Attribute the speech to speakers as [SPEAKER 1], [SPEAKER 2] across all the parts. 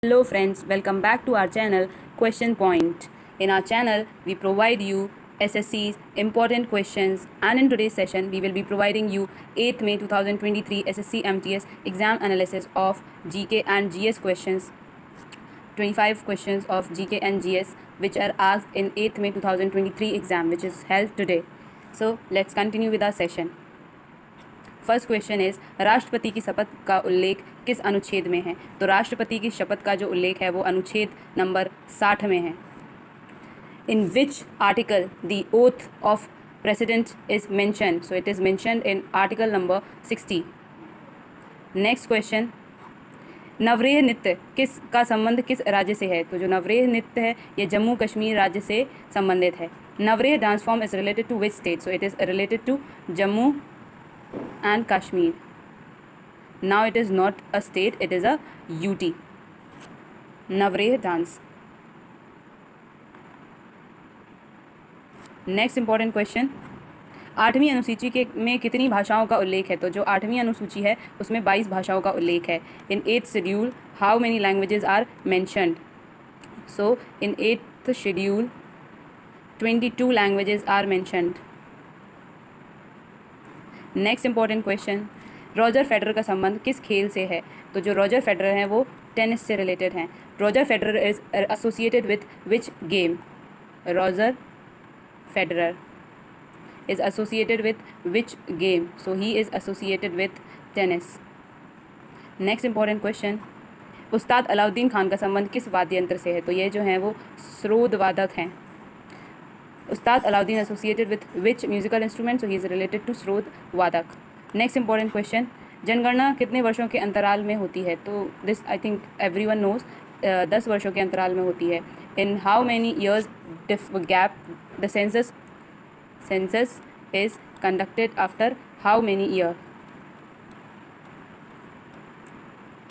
[SPEAKER 1] Hello friends, welcome back to our channel Question Point. In our channel, we provide you SSC's important questions, and in today's session, we will be providing you 8th May 2023 SSC MTS exam analysis of GK and GS questions, 25 questions of GK and GS which are asked in 8th May 2023 exam which is held today. So let's continue with our session. First question is राष्ट्रपति की शपथ का उल्लेख किस अनुच्छेद में है? तो राष्ट्रपति की शपथ का जो उल्लेख है वो अनुच्छेद नंबर 60 में है. In which article the oath of president is mentioned? So it is mentioned in article number 60. Next question, Navreh नृत्य किस का संबंध किस राज्य से है? तो जो नवरेह नृत्य है ये जम्मू कश्मीर राज्य से संबंधित है. Navreh dance form is related to which state? So it is related to Jammu and Kashmir. Now it is not a state, it is a UT. Navreh dance. Next important question, 8वीं अनुसूची के में कितनी भाषाओं का उल्लेख है? तो जो 8वीं अनुसूची है उसमें 22 भाषाओं का उल्लेख है. इन 8th schedule how many languages are mentioned? So in 8th schedule 22 languages are mentioned. Next important question, Roger Federer का संबंध किस खेल से है? तो जो रॉजर फेडरर हैं वो टेनिस से रिलेटेड हैं. Roger Federer is associated with which game? Roger Federer is associated with which game? So he is associated with tennis. Next important question, उस्ताद अलाउद्दीन खान का संबंध किस वाद्य यंत्र से है? तो ये जो हैं वो स्रोद वादक हैं. उस्ताद Alauddin associated with which musical instrument? So he is related to स्रोत वादक. नेक्स्ट इंपॉर्टेंट क्वेश्चन, जनगणना कितने वर्षों के अंतराल में होती है? तो this I think everyone knows, 10 वर्षों के अंतराल में होती है. In how many years gap the census is conducted after how many year?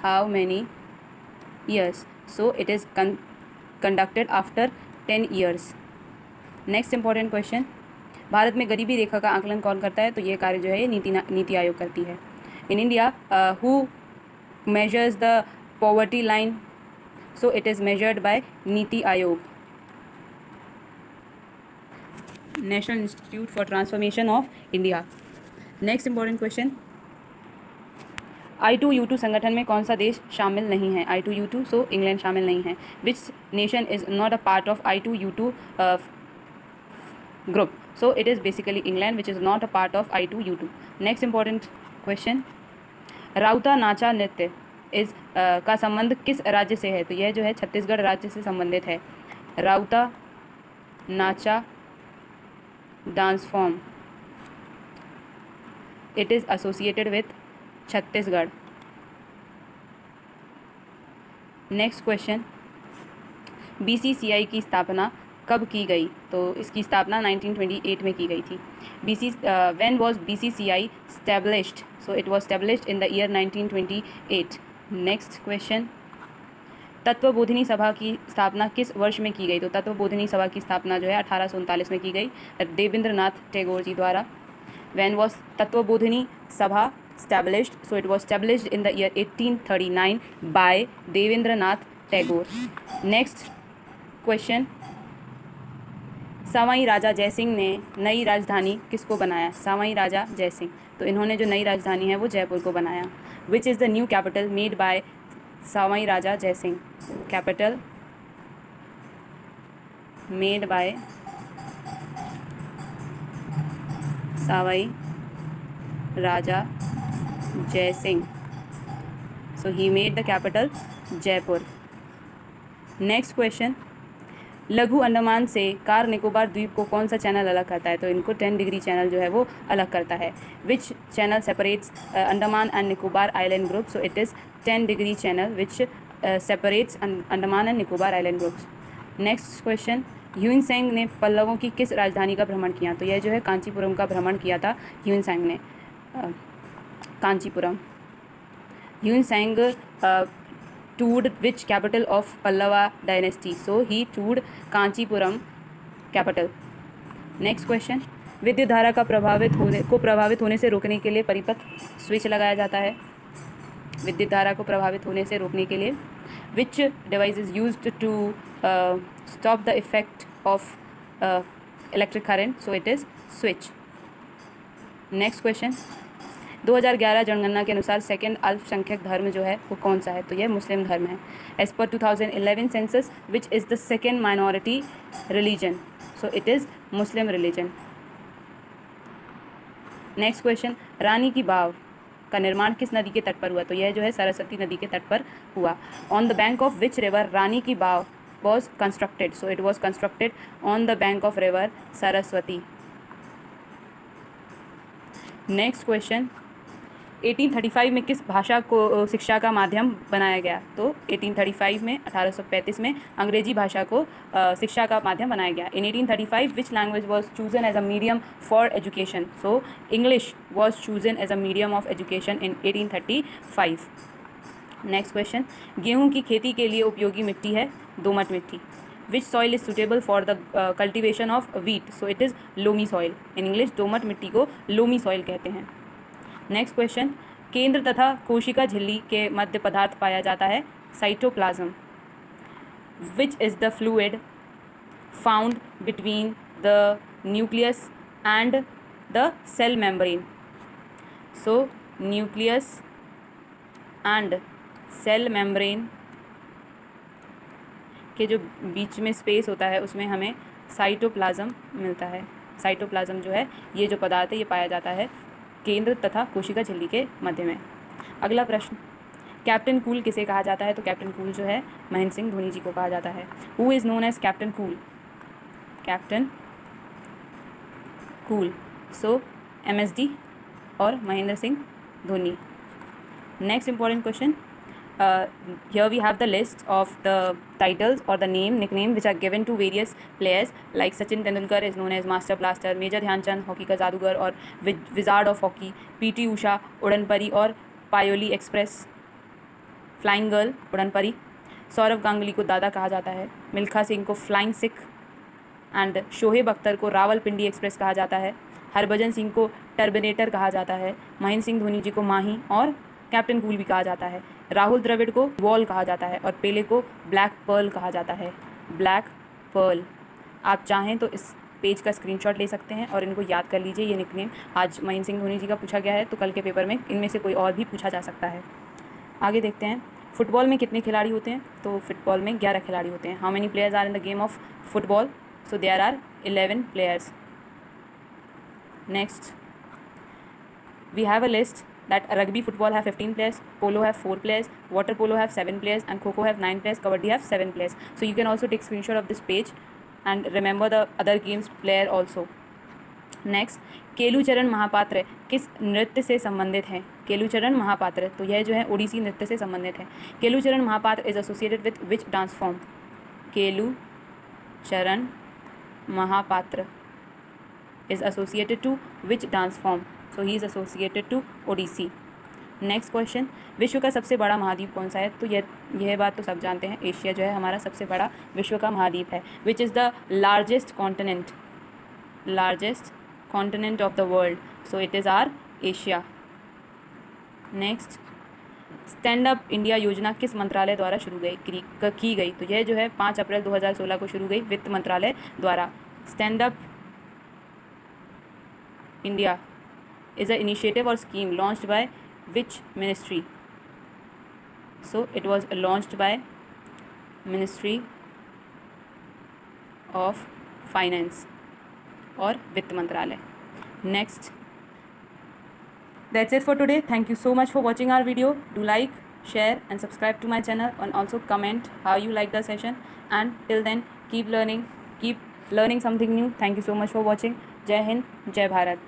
[SPEAKER 1] How many years? So it is conducted after 10 years. Next important question, Bharat में गरीबी रेखा का आकलन कौन करता है? तो ये कार्य जो है नीति आयोग करती है. In India who measures the poverty line? So it is measured by NITI Aayog, national institute for transformation of India. Next important question, I2U2 संगठन में कौन सा देश शामिल नहीं है? I2U2 सो इंग्लैंड शामिल नहीं है. Which nation is not a part of I2U2 group? So it is basically England which is not a part of I2U2. Next important question, राउता नाचा नृत्य इस का संबंध किस राज्य से है? तो यह जो है छत्तीसगढ़ राज्य से संबंधित है. राउता नाचा dance form it is associated with Chhattisgarh. Next question, BCCI की स्थापना कब की गई? तो इसकी स्थापना 1928 में की गई थी. When was BCCI established? So it was established in the year 1928. Next question, Tattvabodhini सभा की स्थापना किस वर्ष में की गई? तो तत्वबोधिनी सभा की स्थापना जो है 1839 में की गई देवेंद्रनाथ टैगोर जी द्वारा. When was Tattvabodhini Sabha established? So it was established in the year 1839 by Debendranath Tagore. Next question, Sawai Raja Jaisingh ने नई राजधानी किसको बनाया? सवाई राजा जयसिंह, तो इन्होंने जो नई राजधानी है वो जयपुर को बनाया. Which is the new capital made by Sawai Raja Jaisingh? Capital made by Sawai Raja Jaisingh. So he made the capital Jaipur. Next question, लघु अंडमान से कार निकोबार द्वीप को कौन सा चैनल अलग करता है? तो इनको 10 डिग्री चैनल जो है वो अलग करता है. Which channel separates Andaman and Nicobar island group? So it is 10 degree channel which separates Andaman and Nicobar island groups. Next question, Hiuen Tsang ने पल्लवों की किस राजधानी का भ्रमण किया? तो यह जो है कांचीपुरम का भ्रमण किया था ह्यून सेंग ने. Kanchipuram. Hiuen Tsang toured which capital of Pallava dynasty? So he toured Kanchipuram capital. Next question, विद्युत धारा का प्रभावित होने से रोकने के लिए परिपथ स्विच लगाया जाता है. विद्युत धारा को प्रभावित होने से रोकने के लिए Which device is used to stop the effect of electric current? So it is switch. Next question, 2011 जनगणना के अनुसार सेकेंड अल्पसंख्यक धर्म जो है वो कौन सा है? तो यह मुस्लिम धर्म है। As per 2011 census which is the second minority religion? So it is Muslim religion. Next question, Rani ki Vav का निर्माण किस नदी के तट पर हुआ? तो यह जो है सरस्वती नदी के तट पर हुआ। On the bank of which river Rani ki Vav was constructed? So it was constructed on the bank of river Saraswati. Next question, 1835 में किस भाषा को शिक्षा का माध्यम बनाया गया? तो 1835 में 1835 में अंग्रेजी भाषा को शिक्षा का माध्यम बनाया गया। In 1835 which language was chosen as a medium for education? So English was chosen as a medium of education in 1835। Next question, गेहूं की खेती के लिए उपयोगी मिट्टी है दोमट मिट्टी। विच soil is suitable for the cultivation of wheat? So it is loamy soil. In English दोमट मिट्टी को लोमी सॉइल कहते हैं। नेक्स्ट क्वेश्चन, केंद्र तथा कोशिका झिल्ली के मध्य पदार्थ पाया जाता है cytoplasm. Which is the fluid found between the nucleus and the cell membrane? So nucleus and cell membrane के जो बीच में स्पेस होता है उसमें हमें साइटोप्लाज्म मिलता है। साइटोप्लाज्म जो है ये जो पदार्थ है ये पाया जाता है केंद्र तथा कोशिका झिल्ली के मध्य में। अगला प्रश्न, कैप्टन कूल किसे कहा जाता है? तो कैप्टन कूल जो है महेंद्र सिंह धोनी जी को कहा जाता है। Who is known as captain cool? Captain cool, so MSD और Mahendra Singh Dhoni. Next important question, here we have the list of the titles or the nickname which are given to various players like Sachin Tendulkar is known as Master Blaster, Major Dhyanchand hockey का जादूगर और wizard of hockey, PT Usha उड़न परी और Payyoli express flying girl उड़न परी, सौरव गांगुली को दादा कहा जाता है, मिल्खा सिंह को फ्लाइंग सिख एंड शोहेब अख्तर को रावलपिंडी एक्सप्रेस कहा जाता है, हरभजन सिंह को टर्मिनेटर कहा जाता है, महेंद्र सिंह धोनी जी को माही और कैप्टन कूल भी कहा जाता है, राहुल द्रविड़ को वॉल कहा जाता है और पेले को ब्लैक पर्ल कहा जाता है। ब्लैक पर्ल, आप चाहें तो इस पेज का स्क्रीनशॉट ले सकते हैं और इनको याद कर लीजिए। ये निकनेम आज महेंद्र सिंह धोनी जी का पूछा गया है तो कल के पेपर में इनमें से कोई और भी पूछा जा सकता है। आगे देखते हैं, फुटबॉल में कितने खिलाड़ी होते हैं? तो फुटबॉल में 11 खिलाड़ी होते हैं। How many players are in the game of football? So there are 11 players. Next we have a list that rugby football have 15 players, polo have 4 players, water polo have 7 players and kho have 9 players, kabaddi have 7 players. So you can also take screenshot of this page and remember the other games player also. Next, Kelucharan Mohapatra किस नृत्य से संबंधित हैं? केलूचरण महापात्र, तो यह जो है ओडिसी नृत्य से संबंधित है। Kelucharan Mohapatra is associated with which dance form? Kelucharan Mohapatra is associated to which dance form? So he is associated to Odissi. Next question, विश्व का सबसे बड़ा महाद्वीप कौन सा है? तो यह बात तो सब जानते हैं, एशिया जो है हमारा सबसे बड़ा विश्व का महाद्वीप है। Which is the largest continent of the world? So it is our Asia. Next, stand up India योजना किस मंत्रालय द्वारा शुरू की गई? तो यह जो है 5 अप्रैल 2016 को शुरू गई वित्त मंत्रालय द्वारा। Stand up India is an initiative or scheme launched by which ministry? So it was launched by Ministry of Finance और वित्त मंत्रालय। Next, that's it for today. Thank you so much for watching our video. Do like, share and subscribe to my channel and also comment how you like the session. And till then, keep learning something new. Thank you so much for watching. जय हिंद, जय भारत।